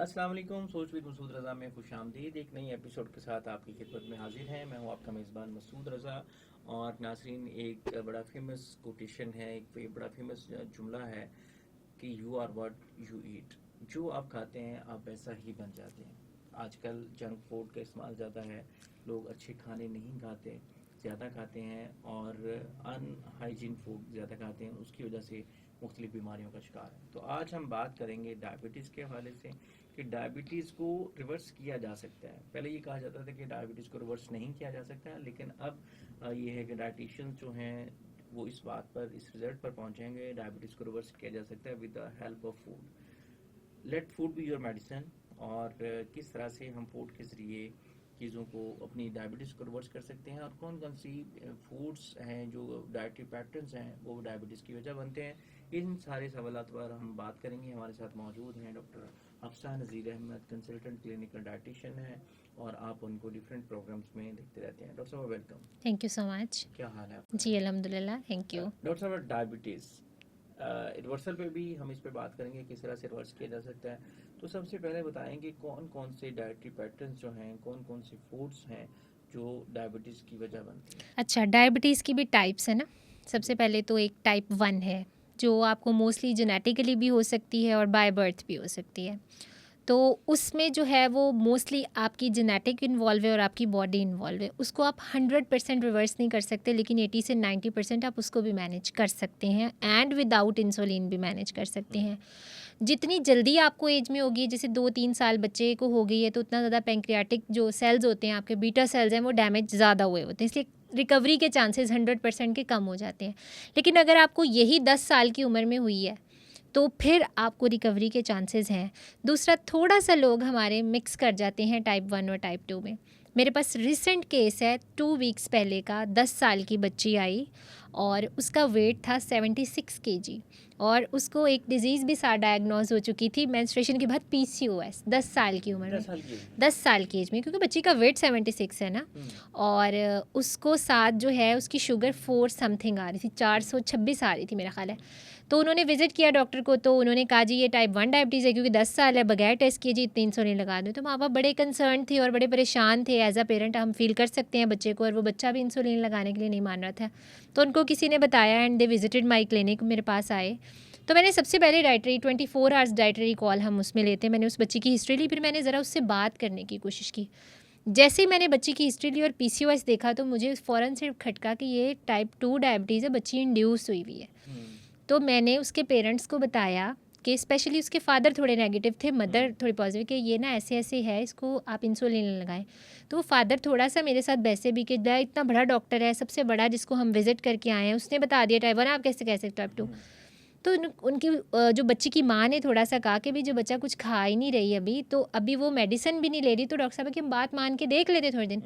अस्सलाम वालेकुम। सोच विद मसूद रज़ा में खुशामदीद। एक नई एपिसोड के साथ आपकी खिदमत में हाजिर है। मैं हूँ आपका मेज़बान मसूद रज़ा। और नासरीन, एक बड़ा फेमस कोटेशन है, एक बड़ा फेमस जुमला है कि you are what you eat. जो आप खाते हैं आप वैसा ही बन जाते हैं। आजकल जंक फूड का इस्तेमाल ज़्यादा है, लोग अच्छे खाने नहीं खाते, ज़्यादा खाते हैं और अनहाइजीन फूड ज़्यादा खाते हैं, उसकी वजह से मुख्तलिफ बीमारियों का शिकार है। तो आज हम बात करेंगे डायबिटीज़ के हवाले से कि डायबिटीज़ को रिवर्स किया जा सकता है। पहले ये कहा जाता था कि डायबिटीज़ को रिवर्स नहीं किया जा सकता, लेकिन अब ये है कि डाइटिशियंस जो हैं वो इस बात पर, इस रिजल्ट पर पहुंचेंगे डायबिटीज़ को रिवर्स किया जा सकता है with the help of food. Let food be your medicine. और किस तरह से हम फूड के ज़रिए चीज़ों को, अपनी डायबिटीज़ को रिवर्स कर सकते हैं, और कौन कौन सी फूड्स हैं जो डाइटरी पैटर्न्स हैं वो डायबिटीज़ की वजह बनते हैं, इन सारे सवालात पर हम बात करेंगे। हमारे साथ मौजूद हैं डॉक्टर हफ्सा नज़ीर अहमद, कंसल्टेंट क्लिनिकल डाइटिशियन है, और आप उनको डिफरेंट प्रोग्राम्स में देखते रहते हैं। डॉक्टर साहब welcome. Thank you so much. क्या हाल है आपका? जी अल्हम्दुलिल्लाह, थैंक यू। डॉक्टर साहब, डायबिटीज़ रिवर्सल पे भी हम इस पे बात करेंगे, किस तरह से रिवर्स किया जा सकता है। तो सबसे पहले बताएं कि कौन कौन से डाइटरी पैटर्न्स जो हैं, कौन कौन से फूड्स हैं जो डायबिटीज़ की वजह बनती हैं। अच्छा, डायबिटीज़ की भी टाइप्स है ना। सबसे पहले तो एक टाइप 1 है जो आपको मोस्टली जेनेटिकली भी हो सकती है और बाय बर्थ भी हो सकती है। तो उसमें जो है वो मोस्टली आपकी जेनेटिक इन्वॉल्व है और आपकी बॉडी इन्वॉल्व है। उसको आप 100% रिवर्स नहीं कर सकते, लेकिन 80 से 90% आप उसको भी मैनेज कर सकते हैं एंड विदाउट इंसुलिन भी मैनेज कर सकते हैं। जितनी जल्दी आपको एज में होगी, जैसे 2-3 साल बच्चे को हो गई है, तो उतना ज़्यादा पैंक्रियाटिक जो सेल्स होते हैं, आपके बीटा सेल्स हैं, वो डैमेज ज़्यादा हुए होते हैं, इसलिए रिकवरी के चांसेस 100% के कम हो जाते हैं। लेकिन अगर आपको यही 10 साल की उम्र में हुई है तो फिर आपको रिकवरी के चांसेस हैं। दूसरा, थोड़ा सा लोग हमारे मिक्स कर जाते हैं टाइप 1 और टाइप 2 में। मेरे पास रिसेंट केस है, 2 वीक्स पहले का। 10 साल की बच्ची आई और उसका वेट था 76 केजी, और उसको एक डिज़ीज़ भी साथ डायग्नोज हो चुकी थी मेंस्ट्रुएशन के बाद, PCOS। 10 साल की उम्र 10 में, साल की 10 साल की एज में, क्योंकि बच्ची का वेट 76 है ना। और उसको साथ जो है उसकी शुगर 4 समथिंग आ रही थी, 426 आ रही थी मेरा ख्याल है। तो उन्होंने विज़िट किया डॉक्टर को, तो उन्होंने कहा जी ये टाइप 1 डायबिटीज़ है, क्योंकि 10 साल है, बगैर टेस्ट किए जी इतनी इंसुलिन लगा दूँ। तो माँ बाप बड़े कंसर्न थे और बड़े परेशान थे। एज अ पेरेंट हम फील कर सकते हैं बच्चे को, और वो बच्चा भी इंसुलिन लगाने के लिए नहीं मान रहा था। तो उनको किसी ने बताया and they visited my clinic, मेरे पास आए। तो मैंने सबसे पहले डाइटरी 24 आवर्स डाइटरी कॉल हम उसमें लेते हैं। मैंने उस बच्ची की हिस्ट्री ली, फिर मैंने ज़रा उससे बात करने की कोशिश की। जैसे ही मैंने बच्ची की हिस्ट्री ली और PCOS देखा, तो मुझे फ़ौरन से खटका कि ये टाइप 2 डायबिटीज़ है, बच्ची इंड्यूस हुई हुई है। तो मैंने उसके पेरेंट्स को बताया कि स्पेशली उसके फादर थोड़े नेगेटिव थे, मदर थोड़ी पॉजिटिव, कि ये ना ऐसे ऐसे है, इसको आप इंसुलिन लगाएं। तो वो फादर थोड़ा सा मेरे साथ वैसे भी कि इतना बड़ा डॉक्टर है, सबसे बड़ा जिसको हम विजिट करके आए हैं, उसने बता दिया टाइप 1, आप कैसे कह सकते टाइप 2। तो उनकी जो बच्ची की माँ ने थोड़ा सा कहा कि भाई जो बच्चा कुछ खा ही नहीं रही अभी, तो अभी वो मेडिसिन भी नहीं ले रही, तो डॉक्टर साहब की हम बात मान के देख लेते थोड़े दिन।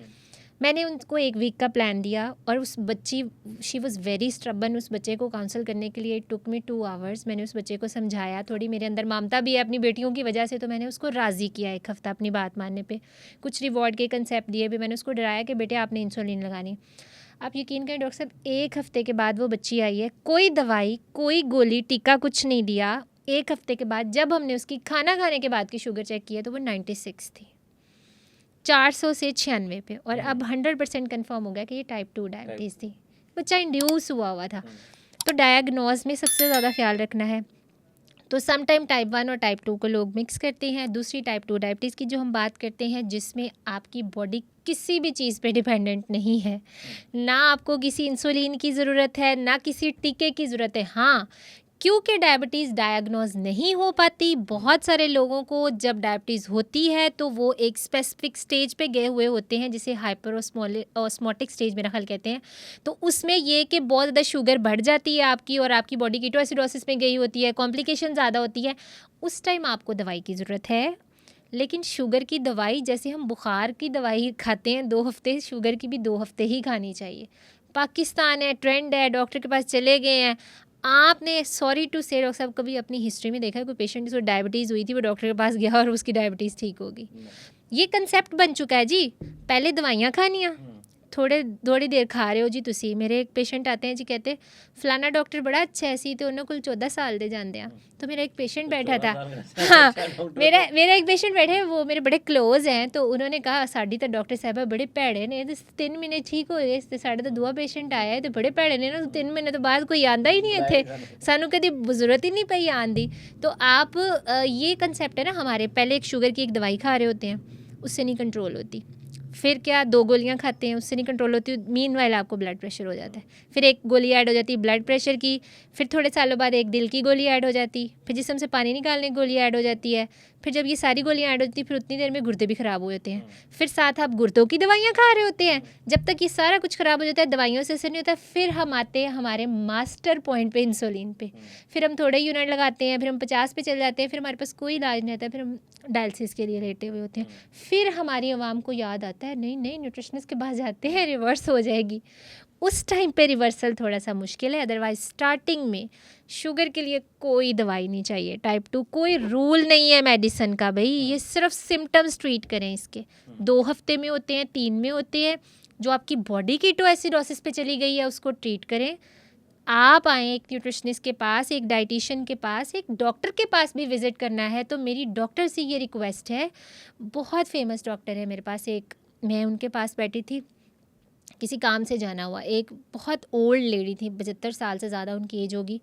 मैंने उनको 1 वीक का प्लान दिया, और उस बच्ची, शी वॉज़ वेरी स्ट्रबन। उस बच्चे को काउंसल करने के लिए इट टुक मी 2 आवर्स। मैंने उस बच्चे को समझाया, थोड़ी मेरे अंदर ममता भी है अपनी बेटियों की वजह से, तो मैंने उसको राज़ी किया 1 हफ़्ता अपनी बात मानने पे। कुछ रिवॉर्ड के कंसेप्ट दिए भी, मैंने उसको डराया कि बेटे आपने इंसुलिन लगानी। आप यकीन करें डॉक्टर साहब, 1 हफ़्ते के बाद वो बच्ची आई है, कोई दवाई, कोई गोली, टीका कुछ नहीं दिया। 1 हफ़्ते के बाद जब हमने उसकी खाना खाने के बाद की शुगर चेक किया, तो वो 96 थी, 400 से 96 पे। और अब 100% कन्फर्म हो गया कि ये टाइप 2 डायबिटीज़ थी। बच्चा इंड्यूस हुआ था। तो डायग्नोज में सबसे ज़्यादा ख्याल रखना है। तो सम टाइम टाइप 1 और टाइप 2 को लोग मिक्स करते हैं। दूसरी टाइप 2 डायबिटीज़ की जो हम बात करते हैं, जिसमें आपकी बॉडी किसी भी चीज़ पे डिपेंडेंट नहीं है, ना आपको किसी इंसुलिन की ज़रूरत है, ना किसी टीके की ज़रूरत है। हाँ, क्योंकि डायबिटीज़ डायग्नोज नहीं हो पाती, बहुत सारे लोगों को जब डायबिटीज़ होती है तो वो एक स्पेसिफिक स्टेज पे गए हुए होते हैं, जिसे हाइपरओस्मोटिक स्टेज मेरा ख्याल कहते हैं। तो उसमें ये कि बहुत ज़्यादा शुगर बढ़ जाती है आपकी, और आपकी बॉडी कीटोएसिडोसिस में गई होती है, कॉम्प्लिकेशन ज़्यादा होती है। उस टाइम आपको दवाई की ज़रूरत है। लेकिन शुगर की दवाई, जैसे हम बुखार की दवाई खाते हैं 2 हफ़्ते, शुगर की भी 2 हफ़्ते ही खानी चाहिए। पाकिस्तान है, ट्रेंड है, डॉक्टर के पास चले गए हैं। आपने, सॉरी टू से डॉक्टर साहब, कभी अपनी हिस्ट्री में देखा है कोई पेशेंट जिसको डायबिटीज़ हुई थी, वो डॉक्टर के पास गया और उसकी डायबिटीज़ ठीक होगी? ये कंसेप्ट बन चुका है जी। पहले दवाइयाँ खानियाँ, थोड़ी देर खा रहे हो जी तुसी। मेरे एक पेशेंट आते हैं जी, कहते फलाना डॉक्टर बड़ा अच्छा है सी तो उन्होंने कुल 14 साल दे जाते हैं। तो मेरा एक पेशेंट बैठा था, हाँ मेरा एक पेशेंट बैठे, वो मेरे बड़े क्लोज हैं, तो उन्होंने कहा साड़ी तो डॉक्टर साहब बड़े भैड़े ने, 3 महीने ठीक हो गए ते साढ़े तो दूआ पेशेंट आया है तो बड़े भैड़े ने ना, 3 महीने तो बाद कोई आंदा ही नहीं इत्थे, सानू कभी जरूरत ही नहीं पई आन दी। तो आप ये कंसेप्ट है ना हमारे, पहले एक शुगर की एक दवाई खा रहे होते हैं, उससे नहीं कंट्रोल होती, फिर क्या 2 गोलियां खाते हैं उससे नहीं कंट्रोल होती, मीनवाइल आपको ब्लड प्रेशर हो जाता है, फिर एक गोली ऐड हो जाती है ब्लड प्रेशर की, फिर थोड़े सालों बाद एक दिल की गोली ऐड हो जाती, फिर जिस्म से पानी निकालने की गोली ऐड हो जाती है, फिर जब ये सारी गोलियां ऐड होती हैं फिर उतनी देर में गुर्दे भी ख़राब हो जाते हैं, फिर साथ आप गुर्दों की दवाइयाँ खा रहे होते हैं। जब तक ये सारा कुछ ख़राब हो जाता है दवाइयों से असर नहीं होता, फिर हम आते हैं हमारे मास्टर पॉइंट पे, इंसुलिन पे। फिर हम थोड़े यूनिट लगाते हैं, फिर हम 50 पे चले जाते हैं, फिर हमारे पास कोई इलाज नहीं आता, फिर हम डायलिसिस के लिए लेटे हुए होते हैं। फिर हमारी आवाम को याद आता है नहीं नहीं न्यूट्रिशनिस्ट के पास जाते हैं, रिवर्स हो जाएगी। उस टाइम पे रिवर्सल थोड़ा सा मुश्किल है, अदरवाइज स्टार्टिंग में शुगर के लिए कोई दवाई नहीं चाहिए। टाइप 2 कोई रूल नहीं है मेडिसिन का भाई, ये सिर्फ सिम्टम्स ट्रीट करें इसके। 2 हफ्ते में होते हैं, 3 में होते हैं, जो आपकी बॉडी कीटोएसिडोसिस पे चली गई है उसको ट्रीट करें। आप आएँ एक न्यूट्रिशनिस्ट के पास, एक डाइटिशियन के पास, एक डॉक्टर के पास भी विज़िट करना है तो मेरी डॉक्टर से ये रिक्वेस्ट है, बहुत फेमस डॉक्टर है मेरे पास एक, मैं उनके पास बैठी थी, किसी काम से जाना हुआ, एक बहुत ओल्ड लेडी थी, 75 साल से ज़्यादा उनकी एज होगी।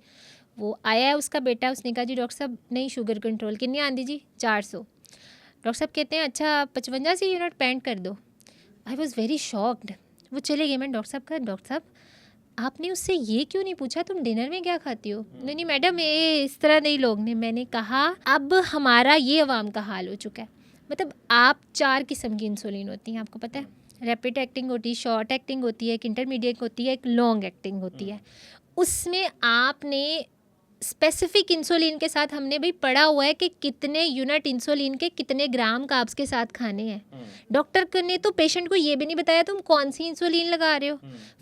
वो आया है उसका बेटा, उसने कहा जी डॉक्टर साहब नहीं शुगर कंट्रोल कितनी आंदी जी 400। डॉक्टर साहब कहते हैं अच्छा 55 से यूनिट पेंट कर दो। I was very shocked. वो चले गए। मैं डॉक्टर साहब का, डॉक्टर साहब आपने उससे ये क्यों नहीं पूछा तुम डिनर में क्या खाती हो? नहीं नहीं मैडम ये इस तरह नहीं लोग ने। मैंने कहा अब हमारा ये अवाम का हाल हो चुका है, मतलब आप 4 किस्म की इंसुलिन होती हैं आपको पता है, रैपिड एक्टिंग होती है, शॉर्ट एक्टिंग होती है, एक इंटरमीडिएट होती है, एक लॉन्ग एक्टिंग होती है। उसमें आपने स्पेसिफिक इंसुलिन के साथ हमने भी पढ़ा हुआ है कि कितने यूनिट इंसुलिन के कितने ग्राम कार्ब्स के साथ खाने हैं। डॉक्टर ने तो पेशेंट को ये भी नहीं बताया तुम कौन सी इंसुलिन लगा रहे हो।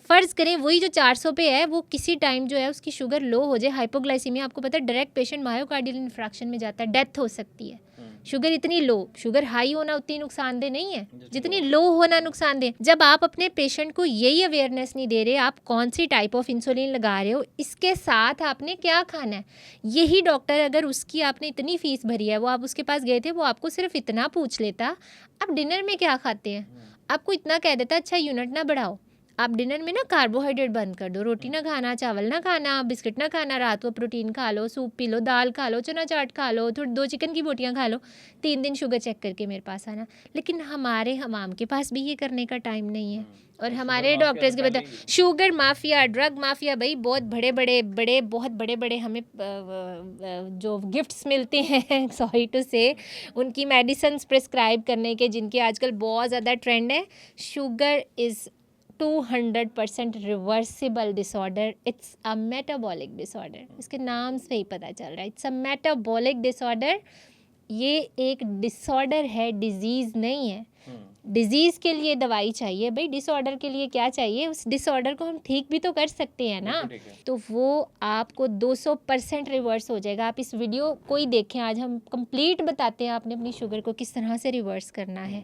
फ़र्ज़ करें वही जो 400 पे है वो किसी टाइम जो है उसकी शुगर लो हो जाए, हाइपोग्लाइसीमिया, आपको पता है डायरेक्ट पेशेंट मायोकार्डियल इन्फ्रैक्शन में जाता है, डेथ हो सकती है। शुगर इतनी लो, शुगर हाई होना उतनी नुकसानदेह नहीं है जितनी लो होना नुकसानदेह। जब आप अपने पेशेंट को यही अवेयरनेस नहीं दे रहे आप कौन सी टाइप ऑफ इंसुलिन लगा रहे हो, इसके साथ आपने क्या खाना है, यही डॉक्टर अगर उसकी आपने इतनी फ़ीस भरी है, वो आप उसके पास गए थे, वो आपको सिर्फ इतना पूछ लेता आप डिनर में क्या खाते हैं, आपको इतना कह देता अच्छा यूनिट ना बढ़ाओ, आप डिनर में ना कार्बोहाइड्रेट बंद कर दो, रोटी ना खाना, चावल ना खाना, बिस्किट ना खाना, रात को प्रोटीन खा लो, सूप पी लो, दाल खा लो, चना चाट खा लो, थोड़ी 2 चिकन की बोटियां खा लो, 3 दिन शुगर चेक करके मेरे पास आना। लेकिन हमारे हमाम के पास भी ये करने का टाइम नहीं है। और हमारे डॉक्टर्स के बता शुगर माफिया, ड्रग माफिया भाई बहुत बहुत बड़े बड़े हमें जो गिफ्ट्स मिलते हैं सॉरी टू से उनकी मेडिसिन प्रिस्क्राइब करने के, जिनके आजकल बहुत ज़्यादा ट्रेंड है। Sugar is 200% reversible disorder, it's a metabolic disorder, इसके नाम से ही पता चल रहा है, इट्स अ मेटाबॉलिक डिसऑर्डर। ये एक डिसऑर्डर है, डिजीज़ नहीं है। डिजीज़ के लिए दवाई चाहिए भाई, डिसऑर्डर के लिए क्या चाहिए, उस डिसऑर्डर को हम ठीक भी तो कर सकते हैं ना, तो वो आपको 200% रिवर्स हो जाएगा। आप इस वीडियो को ही देखें, आज हम कंप्लीट बताते हैं आपने अपनी शुगर को किस तरह से रिवर्स करना है।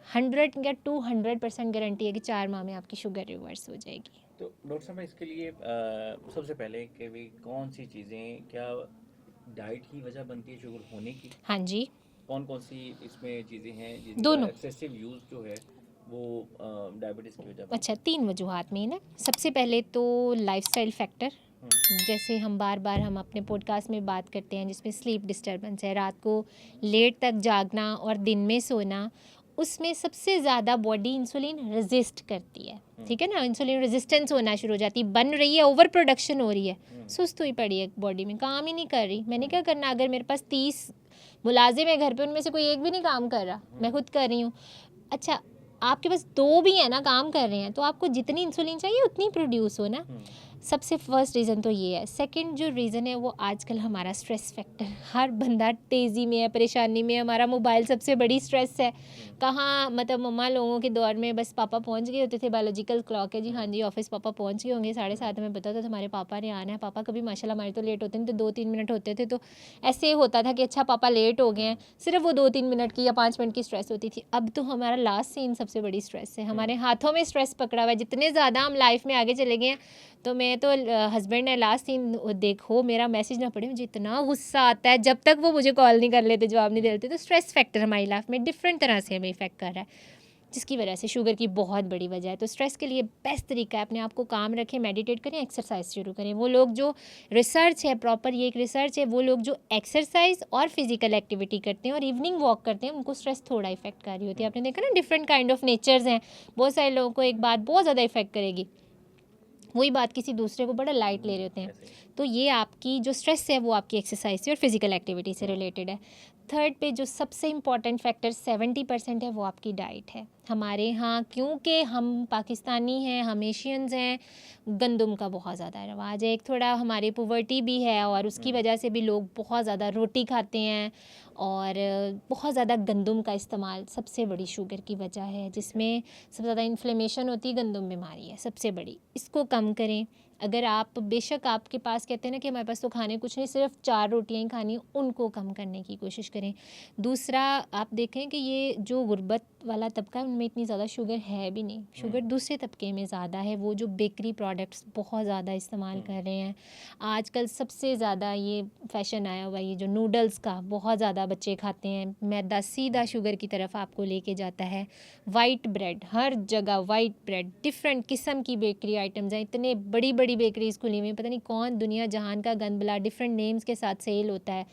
100 या 200% गारंटी है कि 4 माह में आपकी शुगर रिवर्स हो जाएगी। तो डॉक्टर साहब इसके लिए सबसे पहले कि भी कौन सी चीज़ें, क्या डाइट की वजह बनती है शुगर होने की? हाँ जी, कौन कौन सी इसमें चीज़ें हैं दोनों एक्सेसिव यूज़ जो है वो डायबिटीज़ की वजह? अच्छा 3 वजूहात में ही ना। सबसे पहले तो लाइफस्टाइल फैक्टर, जैसे हम बार हम अपने पॉडकास्ट में बात करते हैं जिसमें स्लीप डिस्टर्बेंस है, रात को लेट तक जागना और दिन में सोना, उसमें सबसे ज़्यादा बॉडी इंसुलिन रेजिस्ट करती है, ठीक है ना, इंसुलिन रेजिस्टेंस होना शुरू हो जाती है, बन रही है, ओवर प्रोडक्शन हो रही है, सुस्त हुई पड़ी है बॉडी में, काम ही नहीं कर रही। मैंने क्या करना, अगर मेरे पास 30 मुलाजिम है घर पे, उनमें से कोई एक भी नहीं काम कर रहा, मैं खुद कर रही हूँ, अच्छा आपके पास 2 भी है ना काम कर रहे हैं, तो आपको जितनी इंसुलिन चाहिए उतनी प्रोड्यूस हो ना। सबसे फर्स्ट रीज़न तो ये है। सेकंड जो रीज़न है वो आजकल हमारा स्ट्रेस फैक्टर, हर बंदा तेज़ी में है, परेशानी में है, हमारा मोबाइल सबसे बड़ी स्ट्रेस है। कहाँ मतलब मम्मा लोगों के दौर में बस पापा पहुंच गए होते थे, बायोलॉजिकल क्लॉक है जी, हाँ जी ऑफिस पापा पहुंच गए होंगे 7:30 में, पता था तुम्हारे पापा ने आना है। पापा कभी माशाल्लाह हमारे तो लेट होते नहीं, तो 2-3 मिनट होते थे, तो ऐसे होता था कि अच्छा पापा लेट हो गए हैं, सिर्फ वो 2-3 मिनट की या 5 मिनट की स्ट्रेस होती थी। अब तो हमारा लास्ट सीन सबसे बड़ी स्ट्रेस है, हमारे हाथों में स्ट्रेस पकड़ा हुआ है। जितने ज़्यादा हम लाइफ में आगे चले गए हैं, तो मैं तो हस्बैंड ने लास्ट सीन देखो, मेरा मैसेज ना पढ़े, मुझे इतना गुस्सा आता है जब तक वो मुझे कॉल नहीं कर लेते, जवाब नहीं दे लेते। तो स्ट्रेस फैक्टर हमारी लाइफ में डिफरेंट तरह से हमें इफेक्ट कर रहा है, जिसकी वजह से शुगर की बहुत बड़ी वजह है। तो स्ट्रेस के लिए बेस्ट तरीका है अपने आप को काम रखें, मेडिटेट करें, एक्सरसाइज शुरू करें। वो लोग जो रिसर्च है, प्रॉपर ये एक रिसर्च है, वो लोग जो एक्सरसाइज और फिजिकल एक्टिविटी करते हैं और इवनिंग वॉक करते हैं, उनको स्ट्रेस थोड़ा इफेक्ट कर रही होती है। आपने देखा ना, डिफरेंट काइंड ऑफ नेचर्स हैं। बहुत सारे लोगों को एक बात बहुत ज़्यादा इफेक्ट करेगी, वही बात किसी दूसरे को बड़ा लाइट ले रहे होते हैं। तो ये आपकी जो स्ट्रेस है वो आपकी एक्सरसाइज से और फिजिकल एक्टिविटी से रिलेटेड है। थर्ड पे जो सबसे इम्पॉर्टेंट फैक्टर 70% है वो आपकी डाइट है। हमारे यहाँ क्योंकि हम पाकिस्तानी हैं, हम एशियंस हैं, गंदम का बहुत ज़्यादा रवाज है। एक थोड़ा हमारी पुवर्टी भी है और उसकी वजह से भी लोग बहुत ज़्यादा रोटी खाते हैं और बहुत ज़्यादा गंदम का इस्तेमाल सबसे बड़ी शुगर की वजह है, जिसमें सबसे ज़्यादा इन्फ्लेमेशन होती है। गंदम बीमारी है सबसे बड़ी, इसको कम करें। अगर आप बेशक आपके पास कहते हैं ना कि हमारे पास तो खाने कुछ नहीं, सिर्फ 4 रोटियां ही खानी, उनको कम करने की कोशिश करें। दूसरा, आप देखें कि ये जो गुर्बत वाला तबका है उनमें इतनी ज़्यादा शुगर है भी नहीं, शुगर दूसरे तबके में ज़्यादा है। वो जो बेकरी प्रोडक्ट्स बहुत ज़्यादा इस्तेमाल कर रहे हैं आजकल, सबसे ज़्यादा ये फैशन आया हुआ है, ये जो नूडल्स का बहुत ज़्यादा बच्चे खाते हैं, मैदा सीधा शुगर की तरफ आपको लेके जाता है। वाइट ब्रेड, हर जगह वाइट ब्रेड, डिफरेंट किस्म की बेकरी आइटम्स हैं, इतने बड़ी बड़ी बेकरीज खुली हुई, पता नहीं कौन दुनिया जहान का गंद बला डिफरेंट नेम्स के साथ सेल होता है।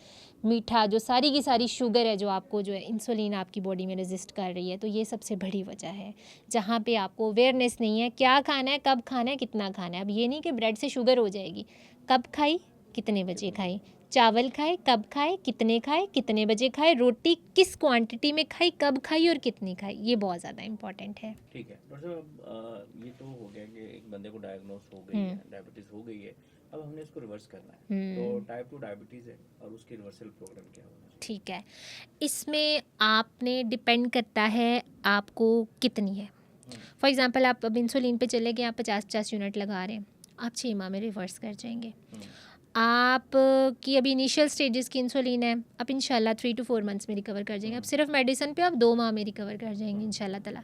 मीठा, जो सारी की सारी शुगर है, जो आपको जो है इंसुलिन आपकी बॉडी में रेजिस्ट कर रही है। तो ये सबसे बड़ी वजह है, जहाँ पे आपको अवेयरनेस नहीं है क्या खाना है, कब खाना है, कितना खाना है। अब ये नहीं कि ब्रेड से शुगर हो जाएगी, कब खाई, कितने बजे खाई, चावल खाए कब खाए, कितने बजे खाए, रोटी किस क्वांटिटी में खाई, कब खाई और कितनी खाई, ये बहुत ज़्यादा इम्पोर्टेंट है। ठीक है डॉक्टर साहब, ये तो हो गया कि एक बंदे को डायग्नोस हो गई है, डायबिटीज़ हो गई है, अब हमने इसको रिवर्स करना है। तो टाइप 2 डायबिटीज़ है और उसकी रिवर्सल प्रोग्राम क्या होना चाहिए? ठीक है, इसमें आपने डिपेंड करता है आपको कितनी है। फॉर एग्जांपल आप अब इंसुलिन पे चले गए, आप 50-50 यूनिट लगा रहे हैं, आप 6 माह में रिवर्स कर जाएंगे। आप की अभी इनिशियल स्टेजेस की इंसुलिन है, आप इंशाल्लाह 3 to 4 मंथ्स में रिकवर कर जाएंगे। आप सिर्फ मेडिसिन पे आप 2 माह में रिकवर कर जाएंगे इंशाल्लाह ताला।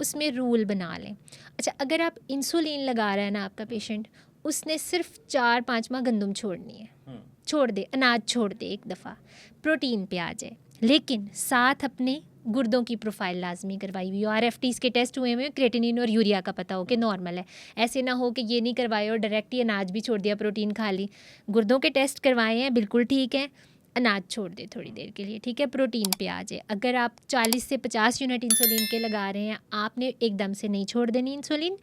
उसमें रूल बना लें। अच्छा, अगर आप इंसुलिन लगा रहा है ना आपका पेशेंट, उसने सिर्फ 4-5 माह गंदम छोड़नी है, छोड़ दे, अनाज छोड़ दे, एक दफ़ा प्रोटीन पे आ जाए, लेकिन साथ अपने गुर्दों की प्रोफाइल लाजमी करवाई हुई हो। RFTs के टेस्ट हुए हुए, क्रेटिनिन और यूरिया का पता हो कि नॉर्मल है। ऐसे ना हो कि ये नहीं करवाए और डायरेक्ट ही अनाज भी छोड़ दिया, प्रोटीन खा ली। गुर्दों के टेस्ट करवाए हैं, बिल्कुल ठीक है, अनाज छोड़ दे थोड़ी देर के लिए, ठीक है, प्रोटीन पे आ जाए। अगर आप 40 से 50 यूनिट इंसुलिन के लगा रहे हैं, आपने एकदम से नहीं छोड़ देनी इंसुलिन,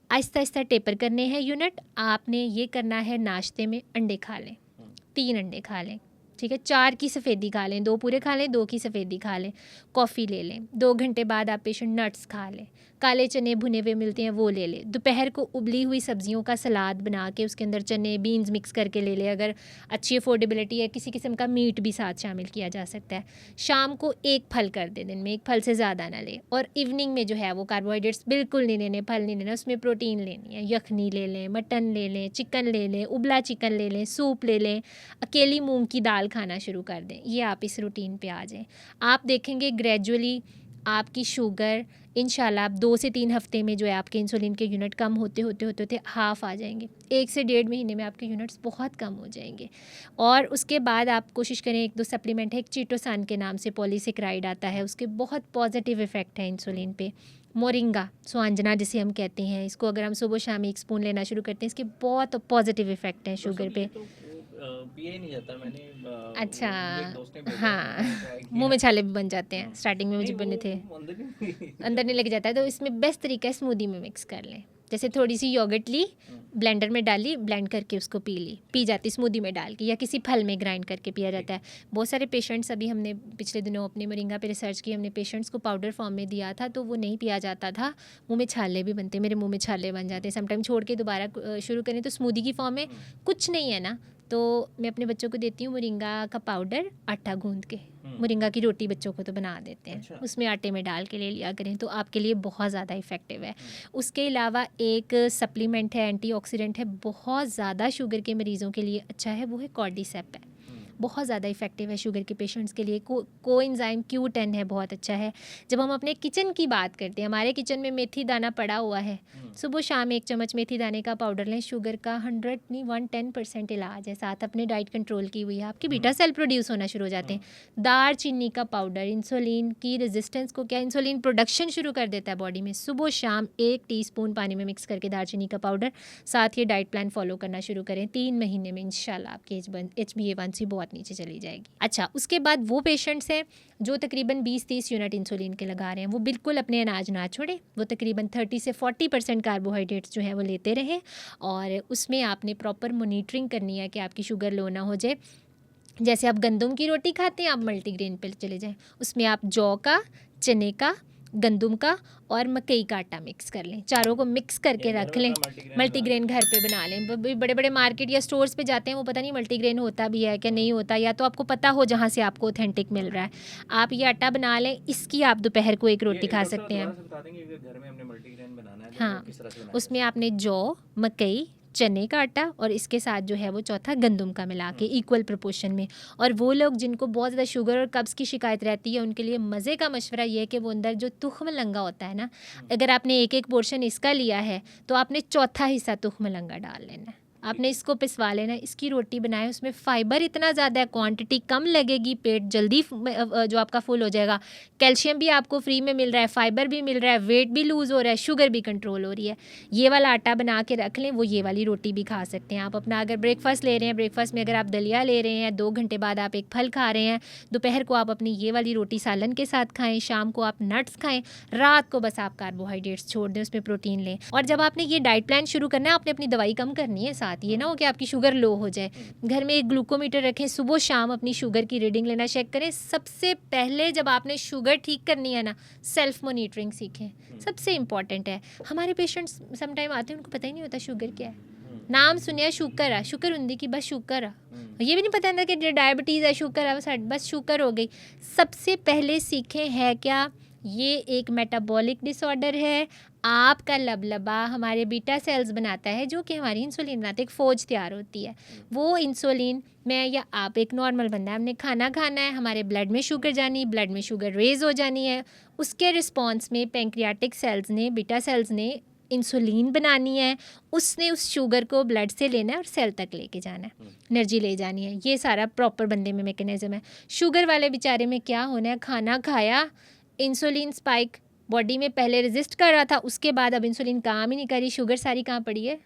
आहिस्ता आहिस्ता टेपर करने हैं यूनिट। आपने ये करना है, नाश्ते में अंडे खा लें, 3 अंडे खा लें, ठीक है, 4 की सफ़ेदी खा लें, 2 पूरे खा लें, 2 की सफ़ेदी खा लें, कॉफ़ी ले लें। 2 घंटे बाद आप पेशेंट नट्स खा लें, काले चने भुने हुए मिलते हैं वो ले लें। दोपहर को उबली हुई सब्जियों का सलाद बना के उसके अंदर चने बीन्स मिक्स करके ले लें। अगर अच्छी अफोर्डेबिलिटी है, किसी किस्म का मीट भी साथ शामिल किया जा सकता है। शाम को 1 फल कर दें, दिन में 1 फल से ज़्यादा ना लें। और इवनिंग में जो है वो कार्बोहाइड्रेट्स बिल्कुल नहीं लेने, फल नहीं लेना, उसमें प्रोटीन लेनी है। यखनी ले लें, मटन ले लें, चिकन ले लें, उबला चिकन ले लें, सूप ले लें, अकेली मूंग की दाल खाना शुरू कर दें। ये आप इस रूटीन पे आ जाएं। आप देखेंगे ग्रेजुअली आपकी शुगर इंशाल्लाह आप 2 से 3 हफ्ते में जो है आपके इंसुलिन के यूनिट कम होते होते हाफ़ आ जाएंगे। 1 से 1.5 महीने में आपके यूनिट्स बहुत कम हो जाएंगे। और उसके बाद आप कोशिश करें, 1-2 सप्लीमेंट है, एक चीटोसान के नाम से पॉलीसेक्राइड आता है, उसके बहुत पॉजिटिव इफ़ेक्ट है इंसुलिन पे। मोरिंगा स्वांजना जिसे हम कहते हैं, इसको अगर हम सुबह शाम 1 स्पून लेना शुरू करते हैं, इसके बहुत पॉजिटिव इफ़ेक्ट हैं शुगर पे। पिया ही नहीं जाता मैंने। अच्छा, एक दोस्त ने भेजा, हाँ, मैंने try किया। मुंह में छाले भी बन जाते हैं, स्टार्टिंग में मुझे नहीं, बने थे, वो अंदर नहीं अंदर नहीं लग जाता है। तो इसमें बेस्ट तरीका है स्मूदी में मिक्स कर लें, जैसे थोड़ी सी योगर्ट ली, ब्लेंडर में डाली, ब्लेंड करके उसको पी जाती, स्मूदी में डाल के, या किसी फल में ग्राइंड करके पिया जाता है। बहुत सारे पेशेंट्स, अभी हमने पिछले दिनों अपने मोरिंगा पे रिसर्च की, हमने पेशेंट्स को पाउडर फॉर्म में दिया था तो वो नहीं पिया जाता था, मुंह में छाले भी बनते, मेरे मुंह में छाले बन जाते हैं। समटाइम छोड़ के दोबारा शुरू करें तो स्मूदी की फॉर्म में कुछ नहीं है ना, तो मैं अपने बच्चों को देती हूँ मोरिंगा का पाउडर, आटा गूंद के, मोरिंगा की रोटी बच्चों को तो बना देते हैं। अच्छा। उसमें आटे में डाल के ले लिया करें तो आपके लिए बहुत ज़्यादा इफ़ेक्टिव है। उसके अलावा एक सप्लीमेंट है, एंटीऑक्सीडेंट है, बहुत ज़्यादा शुगर के मरीज़ों के लिए अच्छा है, वो है कॉर्डिसेप है। बहुत ज़्यादा इफ़ेक्टिव है शुगर के पेशेंट्स के लिए। कोएंजाइम Q10 है, बहुत अच्छा है। जब हम अपने किचन की बात करते हैं, हमारे किचन में मेथी दाना पड़ा हुआ है, सुबह शाम 1 चम्मच मेथी दाने का पाउडर लें, शुगर का 100 नहीं 110% इलाज है। साथ अपने डाइट कंट्रोल की हुई है, आपकी बीटा सेल प्रोड्यूस होना शुरू हो जाते हैं। दार चीनी का पाउडर इंसुलिन की रेजिस्टेंस को, क्या इंसुलिन प्रोडक्शन शुरू कर देता है बॉडी में। सुबह शाम 1 टीस्पून पानी में मिक्स करके दारचीनी का पाउडर, साथ ये डाइट प्लान फॉलो करना शुरू करें, 3 महीने में इंशाल्लाह आपकी HbA1c बहुत नीचे चली जाएगी। अच्छा, उसके बाद वो पेशेंट्स हैं जो तकरीबन 20-30 यूनिट इंसुलिन के लगा रहे हैं, वो बिल्कुल अपने अनाज ना छोड़ें, वो तकरीबन 30 से 40% कार्बोहाइड्रेट्स जो है वो लेते रहें, और उसमें आपने प्रॉपर मॉनिटरिंग करनी है कि आपकी शुगर लो ना हो जाए। जैसे आप गंदम की रोटी खाते हैं, आप मल्टीग्रेन पे चले जाएं, उसमें आप जौ का, चने का, गंदम का और मकई का आटा मिक्स कर लें, चारों को मिक्स करके रख लें। मल्टीग्रेन घर पे बना लें। बड़े बड़े मार्केट या स्टोर्स पे जाते हैं, वो पता नहीं मल्टीग्रेन होता भी है क्या नहीं होता, या तो आपको पता हो जहाँ से आपको ऑथेंटिक मिल रहा है। आप ये आटा बना लें, इसकी आप दोपहर को एक रोटी खा सकते हैं। हाँ, उसमें आपने जौ, मकई, चने का आटा और इसके साथ जो है वो चौथा गंदम का मिला के इक्वल प्रोपोर्शन में। और वो लोग जिनको बहुत ज़्यादा शुगर और कब्ज़ की शिकायत रहती है, उनके लिए मज़े का मशवरा ये है कि वो अंदर जो तुख्म लंगा होता है ना, अगर आपने एक पोर्शन इसका लिया है तो आपने चौथा हिस्सा तुख्म लंगा डाल लेना है, आपने इसको पिसवा लेना, इसकी रोटी बनाएं। उसमें फ़ाइबर इतना ज़्यादा है, क्वांटिटी कम लगेगी, पेट जल्दी जो आपका फुल हो जाएगा। कैल्शियम भी आपको फ्री में मिल रहा है, फ़ाइबर भी मिल रहा है, वेट भी लूज़ हो रहा है, शुगर भी कंट्रोल हो रही है। ये वाला आटा बना के रख लें, वो ये वाली रोटी भी खा सकते हैं आप अपना। अगर ब्रेकफास्ट ले रहे हैं, ब्रेकफास्ट में अगर आप दलिया ले रहे हैं, 2 घंटे बाद आप एक फल खा रहे हैं, दोपहर को आप अपनी ये वाली रोटी सालन के साथ खाएँ, शाम को आप नट्स खाएँ, रात को बस आप कार्बोहाइड्रेट्स छोड़ दें, उसमें प्रोटीन लें। और जब आपने ये डाइट प्लान शुरू करना है, आपने अपनी दवाई कम करनी है, ये ना हो कि आपकी शुगर लो हो जाए। घर में एक ग्लूकोमीटर रखें, सुबह शाम अपनी शुगर की रीडिंग लेना चेक करें। सबसे पहले जब आपने शुगर ठीक करनी है ना, सेल्फ मॉनिटरिंग सीखें, सबसे इम्पॉर्टेंट है। हमारे पेशेंट्स समटाइम आते हैं, उनको पता ही नहीं होता शुगर क्या है, नाम सुनिया शुगर है, शुगर होंगी कि बस शुगर है, ये भी नहीं पता था कि डायबिटीज़ है, शुगर है, बस शुगर हो गई। सबसे पहले सीखें है क्या, ये एक मेटाबॉलिक डिसऑर्डर है। आपका लबलबा हमारे बीटा सेल्स बनाता है जो कि हमारी इंसुलिन बनाते, एक फ़ौज तैयार होती है। वो इंसुलिन, मैं या आप एक नॉर्मल बंदा है, हमने खाना खाना है, हमारे ब्लड में शुगर जानी, ब्लड में शुगर रेज़ हो जानी है, उसके रिस्पॉन्स में पेंक्रियाटिक सेल्स ने, बीटा सेल्स ने इंसुलिन बनानी है, उसने उस शुगर को ब्लड से लेना है और सेल तक लेके जाना है, एनर्जी ले जानी है। ये सारा प्रॉपर बंदे में मैकेनिज्म है। शुगर वाले बेचारे में क्या होना है, खाना खाया, इंसुलिन स्पाइक बॉडी में पहले रेजिस्ट कर रहा था, उसके बाद अब इंसुलिन काम ही नहीं करी, शुगर सारी कहाँ पड़ी है,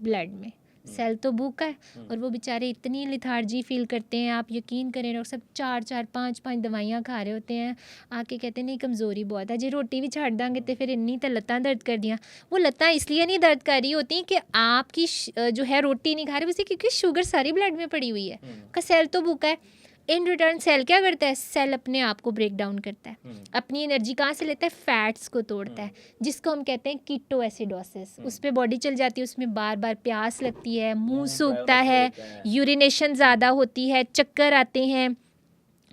ब्लड में, सेल तो भूखा है, और वो बेचारे इतनी लिथार्जी फील करते हैं, आप यकीन करें डॉक्टर साहब 4-4 5-5 दवाइयाँ खा रहे होते हैं, आके कहते हैं नहीं कमज़ोरी बहुत है जी, रोटी भी छाड़ देंगे तो फिर इन्नी तो लत्तां दर्द कर दियाँ। वो लत्तां इसलिए नहीं दर्द कर रही होती कि आपकी जो है रोटी नहीं खा रहे, उसी क्योंकि शुगर सारी ब्लड में पड़ी हुई है, का सेल तो भूखा है। इन रिटर्न सेल क्या करता है, सेल अपने आप को ब्रेक डाउन करता है, अपनी एनर्जी कहाँ से लेता है, फैट्स को तोड़ता है, जिसको हम कहते हैं कीटो एसिडोसिस। उस पर बॉडी चल जाती है, उसमें बार बार प्यास लगती है, मुंह सूखता है, यूरिनेशन ज़्यादा होती है, चक्कर आते हैं।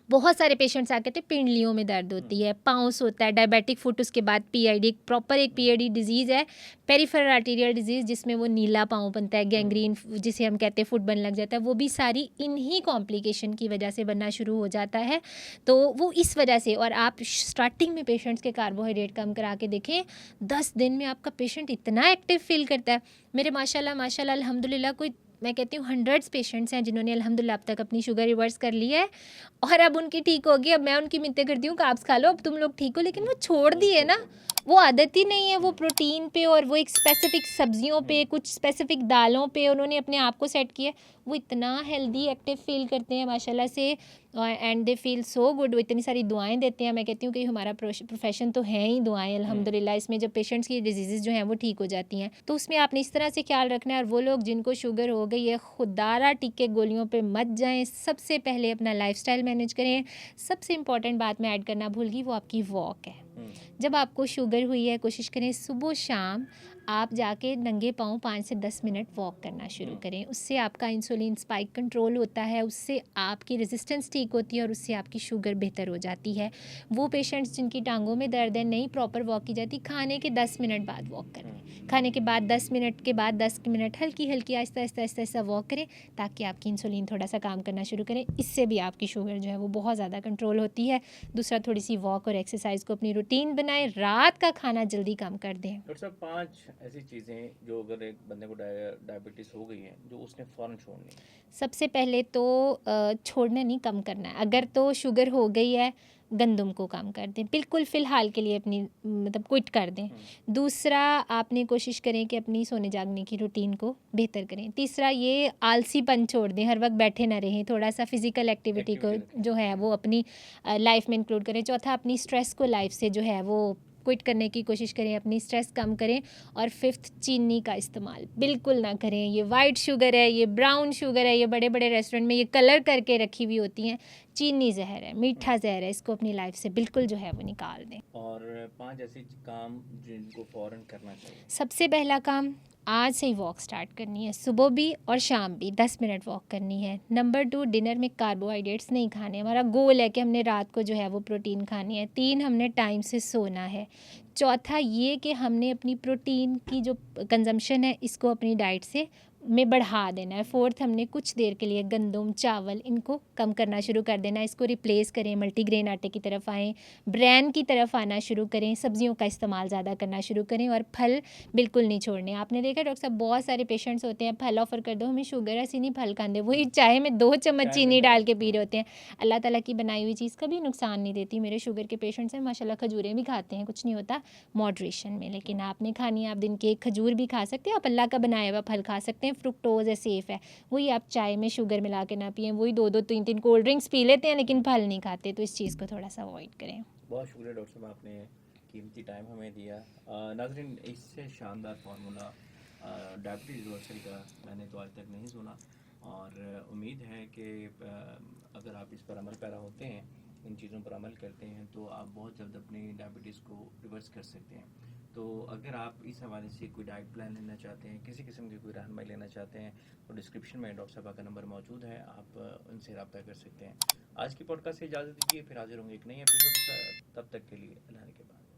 बहुत सारे पेशेंट्स आके कहते हैं पिंडलियों में दर्द होती है, पाउंस होता है, डायबिटिक फुट, उसके बाद PID, प्रॉपर एक PID डिजीज़ है, पेरिफेरल आर्टीरियल डिजीज़, जिसमें वो नीला पाँव बनता है, गैंग्रीन जिसे हम कहते हैं फुट बन लग जाता है, वो भी सारी इन्हीं कॉम्प्लिकेशन की वजह से बनना शुरू हो जाता है। तो वो इस वजह से, और आप स्टार्टिंग में पेशेंट्स के कार्बोहाइड्रेट कम करा के देखें, 10 दिन में आपका पेशेंट इतना एक्टिव फील करता है। मेरे माशाल्लाह अल्हम्दुलिल्लाह कोई, मैं कहती हूँ 100 पेशेंट्स हैं जिन्होंने अल्हम्दुलिल्लाह अब तक अपनी शुगर रिवर्स कर ली है, और अब उनकी ठीक होगी। अब मैं उनकी मिन्नतें करती हूँ कार्ब्स खा लो, अब तुम लोग ठीक हो, लेकिन वो छोड़ दिए ना, वो आदत ही नहीं है, वो प्रोटीन पे और वो एक स्पेसिफिक सब्जियों पे, कुछ स्पेसिफिक दालों पे उन्होंने अपने आप को सेट किया। वो इतना हेल्दी एक्टिव फील करते हैं माशाल्लाह से, and they feel so good. वो इतनी सारी दुआएं देते हैं। मैं कहती हूँ कि हमारा प्रोफेशन तो है ही दुआएं, अल्हम्दुलिल्लाह। इसमें जब पेशेंट्स की डिजीज़ जो हैं वो ठीक हो जाती हैं, तो उसमें आपने इस तरह से ख्याल रखना है। और वो लोग जिनको शुगर हो गई है, खुदारा टिक्के गोलियों पे मत जाएं। सबसे पहले अपना लाइफस्टाइल मैनेज करें। सबसे इंपॉर्टेंट बात मैं ऐड करना भूल गई, वो आपकी वॉक है। जब आपको शुगर हुई है, कोशिश करें सुबह शाम आप जाके नंगे पाँव 5 से 10 मिनट वॉक करना शुरू करें। उससे आपका इंसुलिन स्पाइक कंट्रोल होता है, उससे आपकी रेजिस्टेंस ठीक होती है और उससे आपकी शुगर बेहतर हो जाती है। वो पेशेंट्स जिनकी टांगों में दर्द है, नहीं प्रॉपर वॉक की जाती, खाने के 10 मिनट बाद वॉक करें। खाने के बाद 10 मिनट के बाद 10 मिनट हल्की हल्की आहिस्ता आहिस्ता आहिस्ता आहिस्ता वॉक करें, ताकि आपकी इंसुलिन थोड़ा सा काम करना शुरू करें। इससे भी आपकी शुगर जो है वो बहुत ज़्यादा कंट्रोल होती है। दूसरा, थोड़ी सी वॉक और एक्सरसाइज को अपनी रूटीन बनाएं। रात का खाना जल्दी कम कर दें। डॉक्टर साहब, 5 ऐसी चीज़ें जो अगर एक बंदे को डायबिटीज़ हो गई है, जो उसने फ़ौरन छोड़नी है। सबसे पहले तो छोड़ना नहीं, कम करना है। अगर तो शुगर हो गई है, गंदम को कम कर दें, बिल्कुल फ़िलहाल के लिए अपनी मतलब क्विट कर दें। दूसरा, आपने कोशिश करें कि अपनी सोने जागने की रूटीन को बेहतर करें। तीसरा, ये आलसीपन छोड़ दें, हर वक्त बैठे ना रहें, थोड़ा सा फिज़िकल एक्टिविटी को जो है वो अपनी लाइफ में इंक्लूड करें। चौथा, अपनी स्ट्रेस को लाइफ से जो है वो क्विट करने की कोशिश करें, अपनी स्ट्रेस कम करें। और फिफ्थ, चीनी का इस्तेमाल बिल्कुल ना करें। ये वाइट शुगर है, ये ब्राउन शुगर है, ये बड़े बड़े रेस्टोरेंट में ये कलर करके रखी हुई होती हैं। चीनी जहर है, मीठा जहर है, इसको अपनी लाइफ से बिल्कुल जो है वो निकाल दें। और 5 ऐसे काम जिनको फ़ौरन करना चाहिए। सबसे पहला काम, आज से ही वॉक स्टार्ट करनी है, सुबह भी और शाम भी 10 मिनट वॉक करनी है। नंबर 2, डिनर में कार्बोहाइड्रेट्स नहीं खाने। हमारा गोल है कि हमने रात को जो है वो प्रोटीन खानी है। 3, हमने टाइम से सोना है। चौथा, ये कि हमने अपनी प्रोटीन की जो कंजम्पशन है इसको अपनी डाइट से में बढ़ा देना है। 4th, हमने कुछ देर के लिए गंदम, चावल इनको कम करना शुरू कर देना है। इसको रिप्लेस करें, मल्टीग्रेन आटे की तरफ आएँ, ब्रैन की तरफ आना शुरू करें, सब्जियों का इस्तेमाल ज़्यादा करना शुरू करें और फल बिल्कुल नहीं छोड़ने। आपने देखा डॉक्टर साहब, बहुत सारे पेशेंट्स होते हैं, फल ऑफ़र कर दो, हमें शुगर है, नहीं फल खाते, वही चाय में 2 चम्मच चीनी डाल के पी रहे होते हैं। अल्लाह ताला की बनाई हुई चीज़ कभी नुकसान नहीं देती। मेरे शुगर के पेशेंट्स हैं माशाल्लाह, खजूरें भी खाते हैं, कुछ नहीं होता मॉडरेशन में। लेकिन आपने खानी है, आप दिन के 1 खजूर भी खा सकते हैं, आप अल्लाह का बनाया हुआ फल खा सकते हैं, फ्रुक्टोज़ है, सेफ़ है। वही आप चाय में शुगर मिला के ना पिएं, वही 2-2 3-3 कोल्ड ड्रिंक्स पी लेते हैं लेकिन फल नहीं खाते। तो इस चीज़ को थोड़ा सा अवॉइड करें। बहुत शुक्रिया डॉक्टर साहब, आपने कीमती टाइम हमें दिया। नाज़रीन, इससे शानदार फार्मूला डायबिटीज़ रिवर्सल का मैंने तो आज तक नहीं सुना, और उम्मीद है कि अगर आप इस पर अमल पैरा होते हैं, इन चीज़ों पर अमल करते हैं, तो आप बहुत जल्द अपनी डायबिटीज़ को रिवर्स कर सकते हैं। तो अगर आप इस हवाले से कोई डाइट प्लान लेना चाहते हैं, किसी किस्म की कोई रहनुमाई लेना चाहते हैं, तो डिस्क्रिप्शन में डॉक्टर साहब का नंबर मौजूद है, आप उनसे रब्ता कर सकते हैं। आज की पॉडकास्ट से इजाज़त दीजिए, फिर हाजिर होंगे एक नई एपिसोड। तब तक के लिए अल्लाह ने